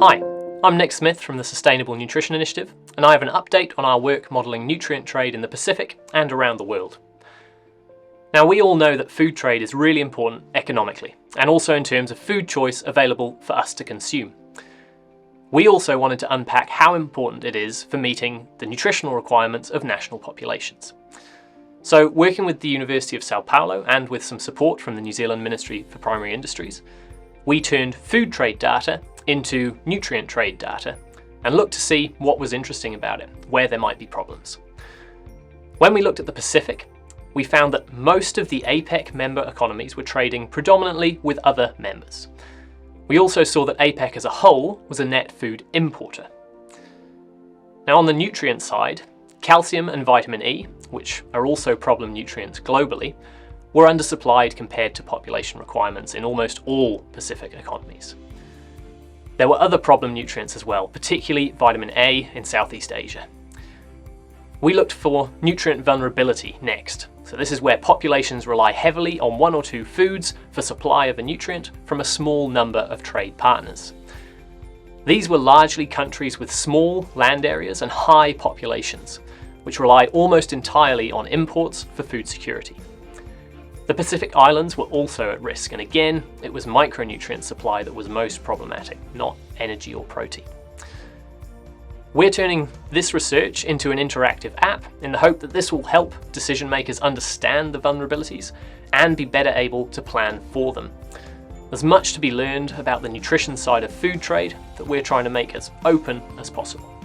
Hi, I'm Nick Smith from the Sustainable Nutrition Initiative, and I have an update on our work modelling nutrient trade in the Pacific and around the world. Now, we all know that food trade is really important economically, and also in terms of food choice available for us to consume. We also wanted to unpack how important it is for meeting the nutritional requirements of national populations. So, working with the University of São Paulo and with some support from the New Zealand Ministry for Primary Industries, we turned food trade data into nutrient trade data and looked to see what was interesting about it, where there might be problems. When we looked at the Pacific, we found that most of the APEC member economies were trading predominantly with other members. We also saw that APEC as a whole was a net food importer. Now, on the nutrient side, calcium and vitamin E, which are also problem nutrients globally, were undersupplied compared to population requirements in almost all Pacific economies. There were other problem nutrients as well, particularly vitamin A in Southeast Asia. We looked for nutrient vulnerability next. So this is where populations rely heavily on one or two foods for supply of a nutrient from a small number of trade partners. These were largely countries with small land areas and high populations, which rely almost entirely on imports for food security. The Pacific Islands were also at risk, and again, it was micronutrient supply that was most problematic, not energy or protein. We're turning this research into an interactive app in the hope that this will help decision makers understand the vulnerabilities and be better able to plan for them. There's much to be learned about the nutrition side of food trade that we're trying to make as open as possible.